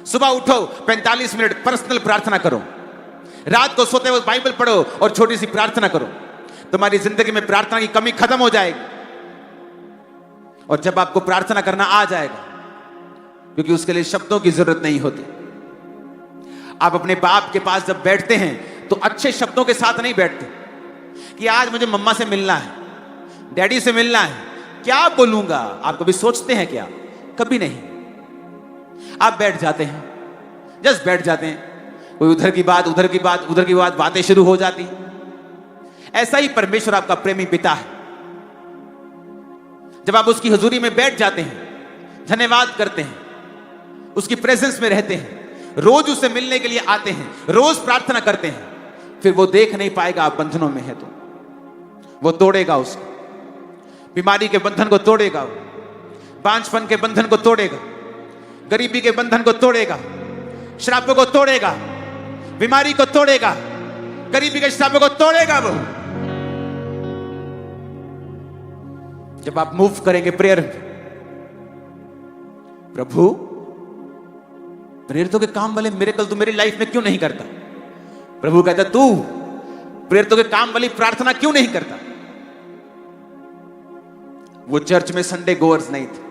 सुबह उठो 45 मिनट पर्सनल प्रार्थना करो, रात को सोते वक्त बाइबल पढ़ो और छोटी सी प्रार्थना करो। तुम्हारी जिंदगी में प्रार्थना की कमी खत्म हो जाएगी। और जब आपको प्रार्थना करना आ जाएगा, क्योंकि उसके लिए शब्दों की जरूरत नहीं होती। आप अपने बाप के पास जब बैठते हैं तो अच्छे शब्दों के साथ नहीं बैठते कि आज मुझे मम्मा से मिलना है, डैडी से मिलना है, क्या बोलूंगा। आप कभी सोचते हैं क्या? कभी नहीं। आप बैठ जाते हैं, जस्ट बैठ जाते हैं, कोई उधर की बात उधर की बात उधर की बात, बातें शुरू हो जाती। ऐसा ही परमेश्वर आपका प्रेमी पिता है। जब आप उसकी हुजूरी में बैठ जाते हैं, धन्यवाद करते हैं, उसकी प्रेजेंस में रहते हैं, रोज उससे मिलने के लिए आते हैं, रोज प्रार्थना करते हैं, फिर वो देख नहीं पाएगा आप बंधनों में है तो वो तोड़ेगा उसको। बीमारी के बंधन को तोड़ेगा, बांझपन के बंधन को तोड़ेगा, गरीबी के बंधन को तोड़ेगा, श्रापों को तोड़ेगा, बीमारी को तोड़ेगा, गरीबी के श्रापों को तोड़ेगा वो। जब आप मूव करेंगे प्रेयर, प्रभु प्रेरितों के काम वाले मिरेकल तू मेरी लाइफ में क्यों नहीं करता? प्रभु कहता तू प्रेरितों के काम वाली प्रार्थना क्यों नहीं करता? वो चर्च में संडे गोअर्स नहीं थे,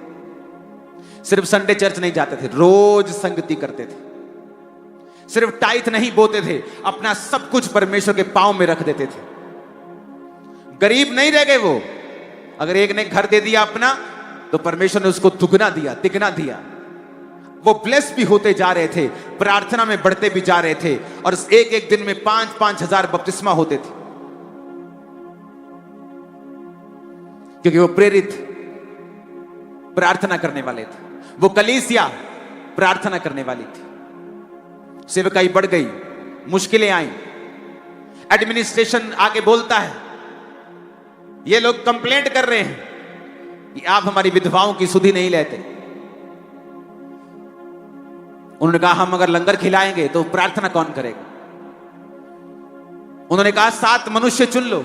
सिर्फ संडे चर्च नहीं जाते थे, रोज संगति करते थे, सिर्फ टाइथ नहीं बोते थे, अपना सब कुछ परमेश्वर के पांव में रख देते थे। गरीब नहीं रह गए वो। अगर एक ने घर दे दिया अपना तो परमेश्वर ने उसको दुगना दिया, तिगना दिया। वो ब्लेस भी होते जा रहे थे, प्रार्थना में बढ़ते भी जा रहे थे, और एक एक दिन में 5-5 हजार बपतिस्मा होते थे, क्योंकि वो प्रेरित प्रार्थना करने वाले थे। वो कलीसिया प्रार्थना करने वाली थी। सेवकाई बढ़ गई, मुश्किलें आई, एडमिनिस्ट्रेशन आके बोलता है, ये लोग कंप्लेंट कर रहे हैं कि आप हमारी विधवाओं की सुधि नहीं लेते। उन्होंने कहा हम अगर लंगर खिलाएंगे तो प्रार्थना कौन करेगा? उन्होंने कहा 7 मनुष्य चुन लो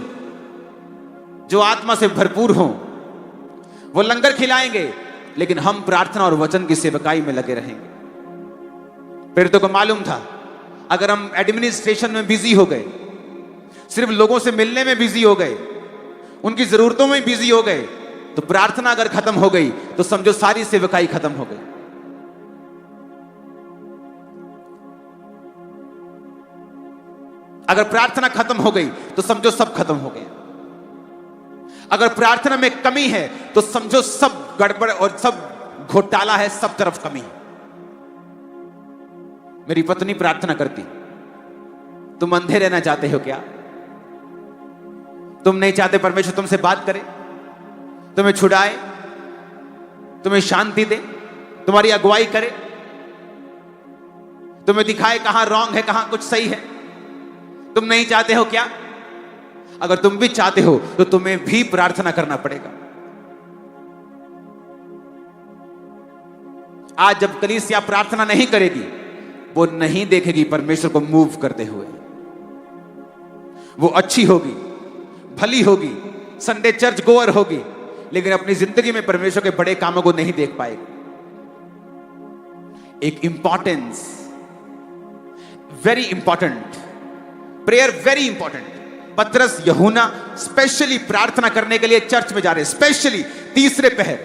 जो आत्मा से भरपूर हों, वो लंगर खिलाएंगे, लेकिन हम प्रार्थना और वचन की सेवकाई में लगे रहेंगे। फिर तो को मालूम था अगर हम एडमिनिस्ट्रेशन में बिजी हो गए, सिर्फ लोगों से मिलने में बिजी हो गए, उनकी जरूरतों में बिजी हो गए, तो प्रार्थना अगर खत्म हो गई तो समझो सारी सेवकाई खत्म हो गई। अगर प्रार्थना खत्म हो गई तो समझो सब खत्म हो गया। अगर प्रार्थना में कमी है तो समझो सब गड़बड़ और सब घोटाला है, सब तरफ कमी है। मेरी पत्नी प्रार्थना करती, तुम अंधे रहना चाहते हो क्या? तुम नहीं चाहते परमेश्वर तुमसे बात करे, तुम्हें छुड़ाए, तुम्हें शांति दे, तुम्हारी अगुवाई करे, तुम्हें दिखाए कहां रॉन्ग है कहां कुछ सही है? तुम नहीं चाहते हो क्या? अगर तुम भी चाहते हो तो तुम्हें भी प्रार्थना करना पड़ेगा। आज जब कलीसिया प्रार्थना नहीं करेगी, वो नहीं देखेगी परमेश्वर को मूव करते हुए। वो अच्छी होगी, भली होगी, संडे चर्च गोअर होगी, लेकिन अपनी जिंदगी में परमेश्वर के बड़े कामों को नहीं देख पाएगी। एक importance, very important prayer, very important. पतरस यूहन्ना स्पेशली प्रार्थना करने के लिए चर्च में जा रहे हैं, स्पेशली तीसरे पहर।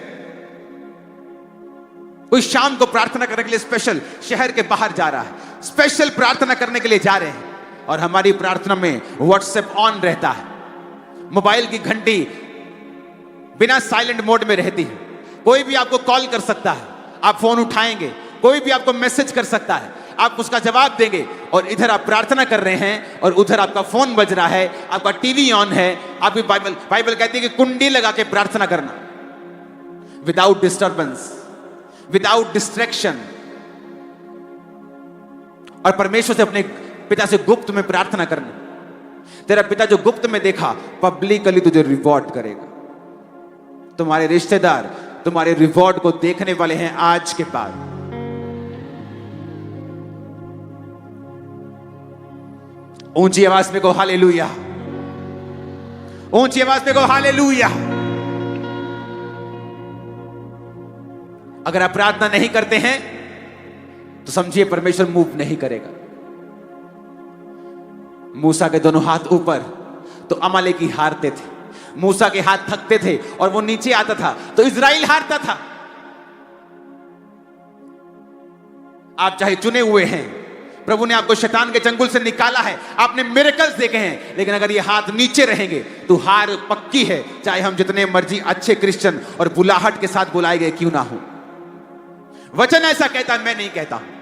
कोई शाम को प्रार्थना करने के लिए स्पेशल शहर के बाहर जा रहा है, स्पेशल प्रार्थना करने के लिए जा रहे हैं। और हमारी प्रार्थना में व्हाट्सएप ऑन रहता है, मोबाइल की घंटी बिना साइलेंट मोड में रहती है। कोई भी आपको कॉल कर सकता है, आप फोन उठाएंगे, कोई भी आपको मैसेज कर सकता है, आप उसका जवाब देंगे। और इधर आप प्रार्थना कर रहे हैं और उधर आपका फोन बज रहा है, आपका टीवी ऑन है, आपकी बाइबल कहती है कि कुंडी लगा के प्रार्थना करना, विदाउट डिस्टर्बेंस, विदाउट डिस्ट्रैक्शन। और परमेश्वर से अपने पिता से गुप्त में प्रार्थना करना। तेरा पिता जो गुप्त में देखा, पब्लिकली तुझे रिवॉर्ड करेगा। तुम्हारे रिश्तेदार तुम्हारे रिवॉर्ड को देखने वाले हैं आज के बाद। ऊंची आवाज में कहो हालेलुया, ऊंची आवाज में कहो हालेलुया। अगर आप प्रार्थना नहीं करते हैं तो समझिए परमेश्वर मूव नहीं करेगा। मूसा के दोनों हाथ ऊपर तो अमालेकी हारते थे, मूसा के हाथ थकते थे और वो नीचे आता था तो इजराइल हारता था। आप चाहे चुने हुए हैं, प्रभु ने आपको शैतान के चंगुल से निकाला है, आपने मिरेकल्स देखे हैं, लेकिन अगर ये हाथ नीचे रहेंगे तो हार पक्की है, चाहे हम जितने मर्जी अच्छे क्रिश्चियन और बुलाहट के साथ बुलाए गए क्यों ना हो। वचन ऐसा कहता है, मैं नहीं कहता हूं।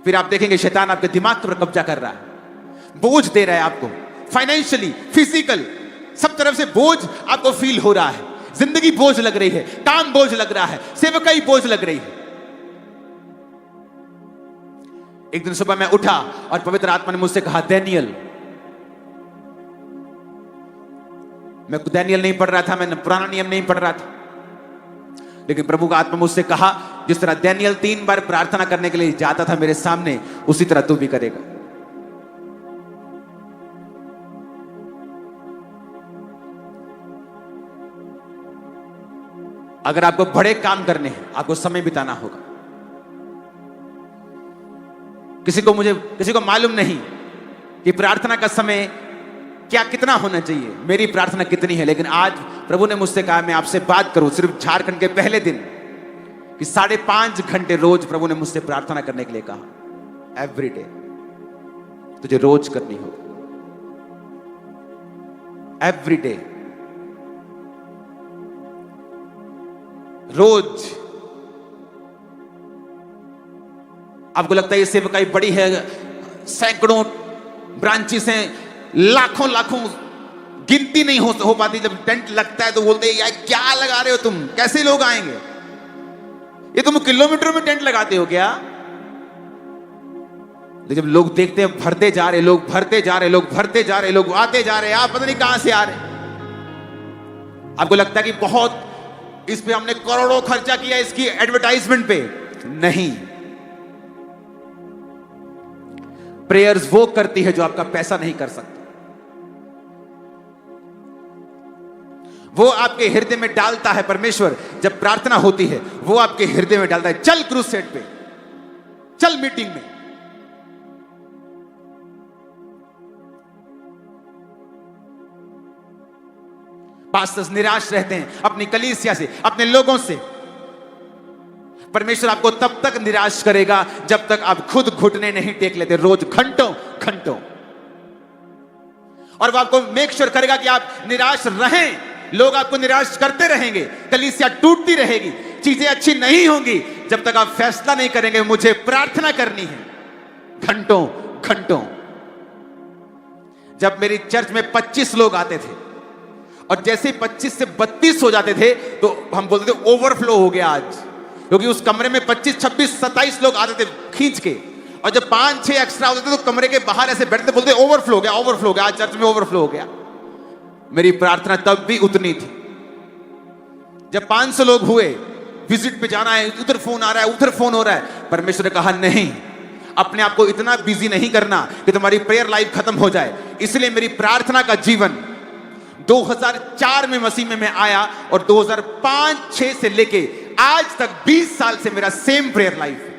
फिर आप देखेंगे शैतान आपके दिमाग पर कब्जा कर रहा है, बोझ दे रहा है आपको, फाइनेंशियली, फिजिकल, सब तरफ से बोझ आपको फील हो रहा है। जिंदगी बोझ लग रही है, काम बोझ लग रहा है, सेवकाई बोझ लग रही है। एक दिन सुबह मैं उठा और पवित्र आत्मा ने मुझसे कहा, डैनियल, मैं डैनियल नहीं पढ़ रहा था, मैं पुराना नियम नहीं पढ़ रहा था, लेकिन प्रभु का आत्मा मुझसे कहा, जिस तरह डैनियल 3 बार प्रार्थना करने के लिए जाता था मेरे सामने, उसी तरह तू भी करेगा। अगर आपको बड़े काम करने हैं, आपको समय बिताना होगा। किसी को मालूम नहीं कि प्रार्थना का समय क्या कितना होना चाहिए, मेरी प्रार्थना कितनी है, लेकिन आज प्रभु ने मुझसे कहा मैं आपसे बात करूं सिर्फ झारखंड के पहले दिन कि 5.5 घंटे रोज प्रभु ने मुझसे प्रार्थना करने के लिए कहा। एवरी डे तुझे रोज करनी होगी, एवरी डे, रोज। आपको लगता है ये सेवकाई बड़ी है, सैकड़ों ब्रांचेस हैं, लाखों लाखों, गिनती नहीं हो पाती। जब टेंट लगता है तो बोलते हैं यार क्या लगा रहे हो तुम, कैसे लोग आएंगे, ये तुम किलोमीटर में टेंट लगाते हो क्या? लेकिन जब लोग देखते हैं भरते जा रहे लोग, भरते जा रहे लोग, भरते जा रहे लोग, आते जा रहे, आप पता नहीं कहां से आ रहे। आपको लगता है कि बहुत इस पे हमने करोड़ों खर्चा किया इसकी एडवर्टाइजमेंट पे, नहीं। प्रेयर्स वो करती है जो आपका पैसा नहीं कर सकता। वो आपके हृदय में डालता है परमेश्वर, जब प्रार्थना होती है वो आपके हृदय में डालता है, चल क्रूसेड पे, चल मीटिंग में। पास्टर्स निराश रहते हैं अपनी कलीसिया से, अपने लोगों से। परमेश्वर आपको तब तक निराश करेगा जब तक आप खुद घुटने नहीं टेक लेते, रोज घंटों घंटों। और वो आपको मेक श्योर करेगा कि आप निराश रहें, लोग आपको निराश करते रहेंगे, कलीसिया टूटती रहेगी, चीजें अच्छी नहीं होंगी, जब तक आप फैसला नहीं करेंगे मुझे प्रार्थना करनी है, घंटों घंटों। जब मेरी चर्च में 25 लोग आते थे और जैसे 25 से 32 हो जाते थे तो हम बोलते थे ओवरफ्लो हो गया आज, क्योंकि उस कमरे में 25, 26, 27 लोग आते थे खींच के, और जब 5-6 एक्स्ट्रा होते थे तो कमरे के बाहर ऐसे बैठते बोलते ओवरफ्लो हो गया, ओवरफ्लो हो गया, आज चर्च में ओवरफ्लो हो गया। मेरी प्रार्थना तब भी उतनी थी। जब 500 लोग हुए, विजिट पे जाना है, उधर फोन आ रहा है, उधर फोन हो रहा है, परमेश्वर ने कहा नहीं, अपने आप को इतना बिजी नहीं करना कि तुम्हारी प्रेयर लाइफ खत्म हो जाए। इसलिए मेरी प्रार्थना का जीवन 2004 में मसीह में मैं आया और 2005-6 से लेके आज तक 20 साल से मेरा सेम प्रेयर लाइफ है।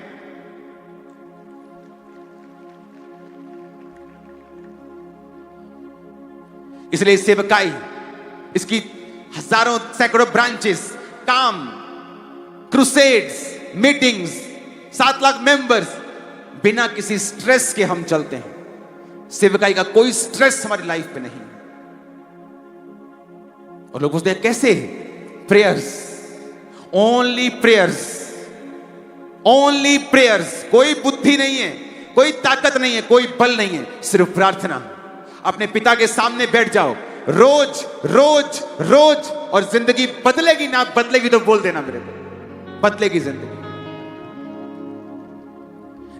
इसलिए सेवकाई, इसकी हजारों सैकड़ों ब्रांचेस, काम, क्रूसेड्स, मीटिंग्स, 7 लाख मेंबर्स, बिना किसी स्ट्रेस के हम चलते हैं। सेवकाई का कोई स्ट्रेस हमारी लाइफ पे नहीं। और लोग पूछते हैं कैसे? Prayers, only prayers, only prayers. कोई बुद्धि नहीं है, कोई ताकत नहीं है, कोई बल नहीं है, सिर्फ प्रार्थना। अपने पिता के सामने बैठ जाओ रोज रोज रोज, और जिंदगी बदलेगी ना, बदलेगी तो बोल देना मेरे को, बदलेगी जिंदगी।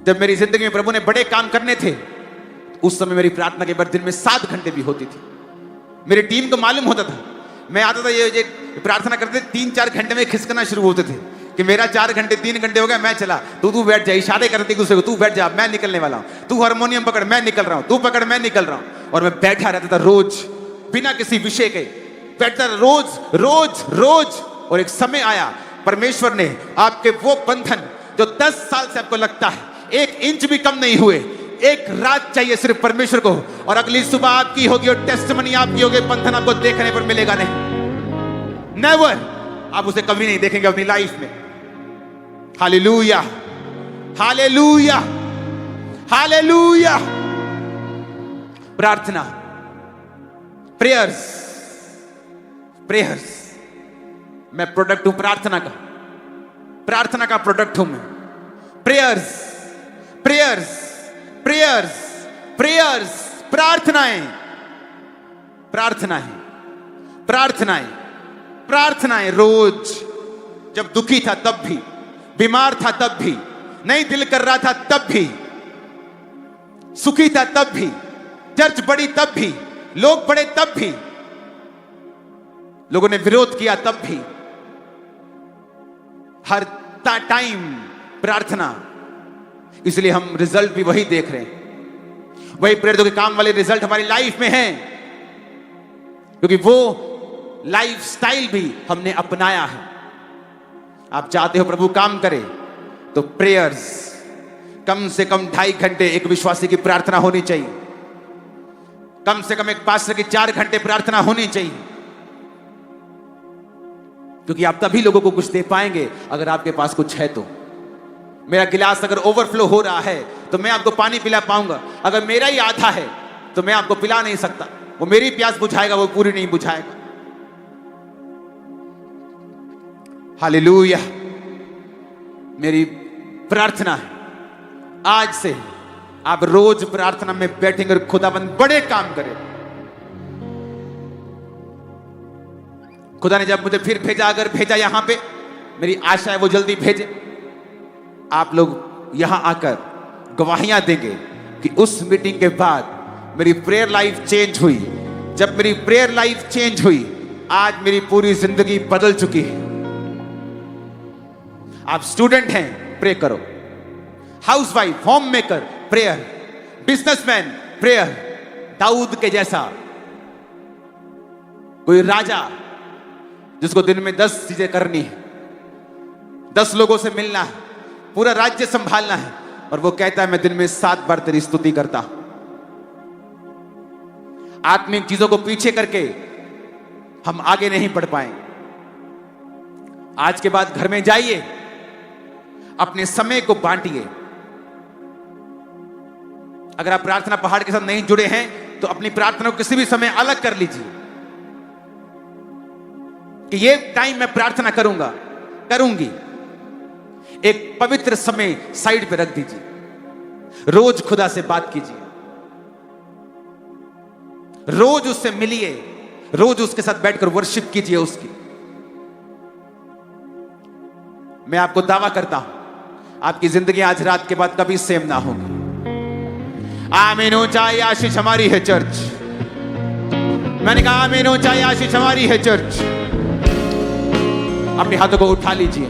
जब मेरी जिंदगी में प्रभु ने बड़े काम करने थे, उस समय मेरी प्रार्थना के बाद दिन में 7 घंटे भी होती थी। मेरी टीम को मालूम होता था, मैं आता था ये प्रार्थना करते 3-4 घंटे में खिसकना शुरू होते थे कि मेरा 4 घंटे 3 घंटे हो गया, मैं चला, तू बैठ जा, इशारे करते एक दूसरे को, तू बैठ जा, मैं निकलने वाला हूं, तू हारमोनियम पकड़, मैं निकल रहा हूं, तू पकड़, मैं निकल रहा हूं। और मैं बैठा रहता था रोज, बिना किसी विषय के बैठता था रोज रोज रोज। और एक समय आया, परमेश्वर ने आपके वो बंधन, जो 10 साल से आपको लगता है 1 इंच भी कम नहीं हुए, एक रात चाहिए सिर्फ परमेश्वर को, और अगली सुबह आपकी होगी और टेस्टमनी आपकी होगी, बंधन आपको देखने पर मिलेगा नहीं, नेवर, आप उसे कभी नहीं देखेंगे अपनी लाइफ में। Hallelujah, hallelujah, hallelujah. प्रार्थना, प्रेयर्स, प्रेयर्स, मैं प्रोडक्ट हूं प्रार्थना का, प्रार्थना का प्रोडक्ट हूं मैं। प्रेयर्स, प्रेयर्स, प्रेयर्स, प्रेयर्स, प्रार्थनाएं, प्रार्थनाएं, प्रार्थनाएं, प्रार्थनाएं रोज। जब दुखी था तब भी, बीमार था तब भी, नहीं दिल कर रहा था तब भी, सुखी था तब भी, चर्च बड़ी तब भी, लोग बड़े तब भी, लोगों ने विरोध किया तब भी, हर टाइम प्रार्थना। इसलिए हम रिजल्ट भी वही देख रहे हैं, वही प्रेरितों के काम वाले रिजल्ट हमारी लाइफ में हैं, क्योंकि वो लाइफ स्टाइल भी हमने अपनाया है। आप चाहते हो प्रभु काम करे तो प्रेयर्स, कम से कम 2.5 घंटे एक विश्वासी की प्रार्थना होनी चाहिए, कम से कम एक पास्टर की 4 घंटे प्रार्थना होनी चाहिए, क्योंकि आप तभी लोगों को कुछ दे पाएंगे अगर आपके पास कुछ है तो। मेरा गिलास अगर ओवरफ्लो हो रहा है तो मैं आपको पानी पिला पाऊंगा, अगर मेरा ही आधा है तो मैं आपको पिला नहीं सकता। वो मेरी प्यास बुझाएगा, वो पूरी नहीं बुझाएगा। हालेलुया। मेरी प्रार्थना है आज से आप रोज प्रार्थना में बैठेंगे और खुदाबंद बड़े काम करे। खुदा ने जब मुझे फिर भेजा, अगर भेजा यहां पे, मेरी आशा है वो जल्दी भेजे। आप लोग यहां आकर गवाहियां देंगे कि उस मीटिंग के बाद मेरी प्रेयर लाइफ चेंज हुई। जब मेरी प्रेयर लाइफ चेंज हुई, आज मेरी पूरी जिंदगी बदल चुकी है। आप स्टूडेंट हैं, प्रे करो। Housewife, home maker, prayer. Businessman, prayer. Dawood के जैसा कोई राजा जिसको दिन में 10 चीजें करनी है, 10 लोगों से मिलना है, पूरा राज्य संभालना है, और वो कहता है मैं दिन में 7 बार तेरी स्तुति करता हूं। आत्मिक चीजों को पीछे करके हम आगे नहीं बढ़ पाएंगे। आज के बाद घर में जाइए, अपने समय को बांटिए। अगर आप प्रार्थना पहाड़ के साथ नहीं जुड़े हैं तो अपनी प्रार्थना को किसी भी समय अलग कर लीजिए कि ये टाइम मैं प्रार्थना करूंगा, करूंगी। एक पवित्र समय साइड पे रख दीजिए। रोज खुदा से बात कीजिए, रोज उससे मिलिए, रोज उसके साथ बैठकर वर्शिप कीजिए उसकी। मैं आपको दावा करता हूं आपकी जिंदगी आज रात के बाद कभी सेम ना होगी। आमीन। ऊंचाई आशीष हमारी है चर्च। मैंने कहा आमीन। ऊंचाई आशीष हमारी है चर्च। अपने हाथों को उठा लीजिए।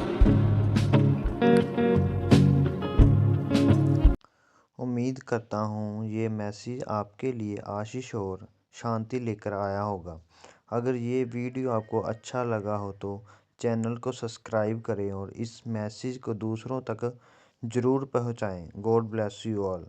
उम्मीद करता हूँ ये मैसेज आपके लिए आशीष और शांति लेकर आया होगा। अगर ये वीडियो आपको अच्छा लगा हो तो चैनल को सब्सक्राइब करें और इस मैसेज को दूसरों तक ज़रूर पहुँचाएँ। God bless you all.